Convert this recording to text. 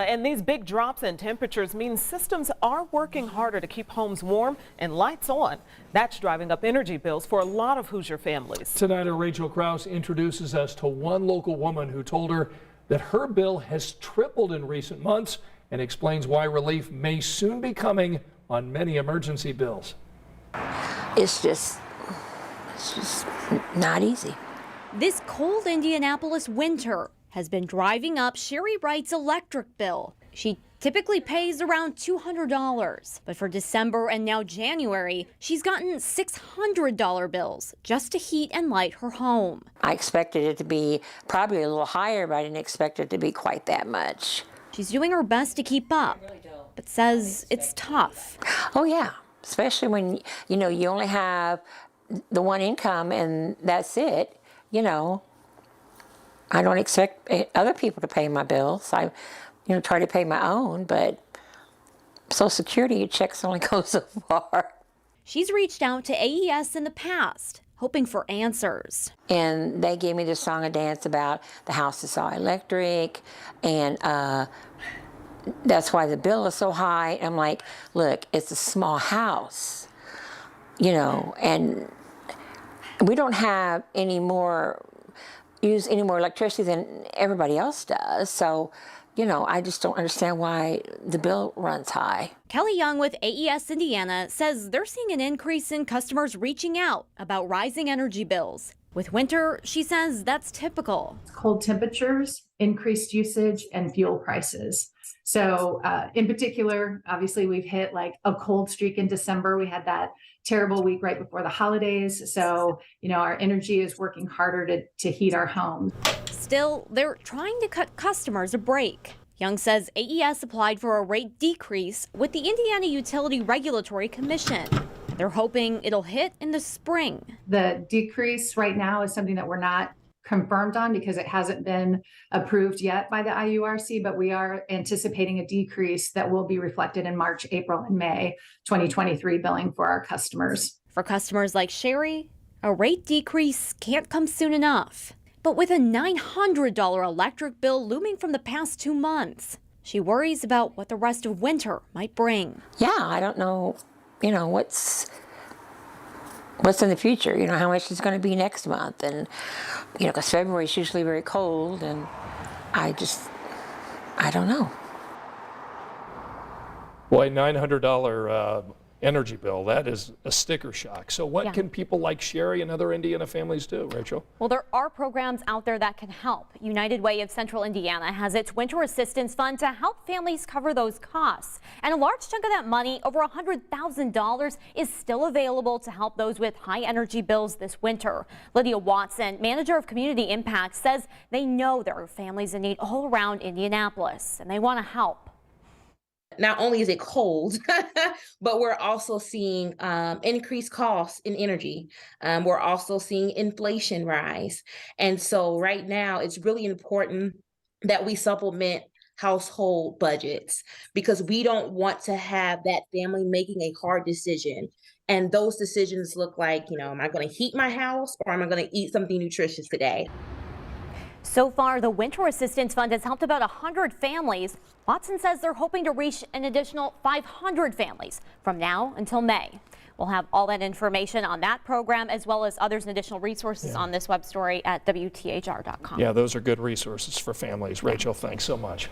And these big drops in temperatures mean systems are working harder to keep homes warm and lights on. That's driving up energy bills for a lot of Hoosier families. Tonight, Rachel Krause introduces us to one local woman who told her that her bill has tripled in recent months and explains why relief may soon be coming on many emergency bills. It's just not easy. This cold Indianapolis winter has been driving up Sherry Wright's electric bill. She typically pays around $200, but for December and now January, she's gotten $600 bills just to heat and light her home. I expected it to be probably a little higher, but I didn't expect it to be quite that much. She's doing her best to keep up, but says it's tough. Oh yeah, especially when, you only have the one income and that's it, I don't expect other people to pay my bills. I, try to pay my own, but Social Security checks only go so far. She's reached out to AES in the past, hoping for answers. And they gave me this song and dance about the house is all electric, and that's why the bill is so high. I'm like, look, it's a small house, and we don't have use any more electricity than everybody else does. So, I just don't understand why the bill runs high. Kelly Young with AES Indiana says they're seeing an increase in customers reaching out about rising energy bills. With winter, she says that's typical. Cold temperatures, increased usage, and fuel prices. So in particular, obviously we've hit like a cold streak in December. We had that terrible week right before the holidays. So, our energy is working harder to heat our homes. Still, they're trying to cut customers a break. Young says AES applied for a rate decrease with the Indiana Utility Regulatory Commission. They're hoping it'll hit in the spring. The decrease right now is something that we're not confirmed on because it hasn't been approved yet by the IURC, but we are anticipating a decrease that will be reflected in March, April, and May 2023 billing for our customers. For customers like Sherry, a rate decrease can't come soon enough. But with a $900 electric bill looming from the past 2 months, she worries about what the rest of winter might bring. Yeah, I don't know, what's in the future, how much it's going to be next month. And, because February is usually very cold, and I don't know. Boy, $900 energy bill, that is a sticker shock. So what can people like Sherry and other Indiana families do, Rachel? Well, there are programs out there that can help. United Way of Central Indiana has its Winter Assistance Fund to help families cover those costs. And a large chunk of that money, over $100,000, is still available to help those with high energy bills this winter. Lydia Watson, manager of Community Impact, says they know there are families in need all around Indianapolis, and they want to help. Not only is it cold, but we're also seeing increased costs in energy. We're also seeing inflation rise. And so right now, it's really important that we supplement household budgets because we don't want to have that family making a hard decision. And those decisions look like, am I going to heat my house or am I going to eat something nutritious today? So far, the Winter Assistance Fund has helped about 100 families. Watson says they're hoping to reach an additional 500 families from now until May. We'll have all that information on that program as well as others and additional resources on this web story at WTHR.com. Yeah, those are good resources for families. Rachel, thanks so much.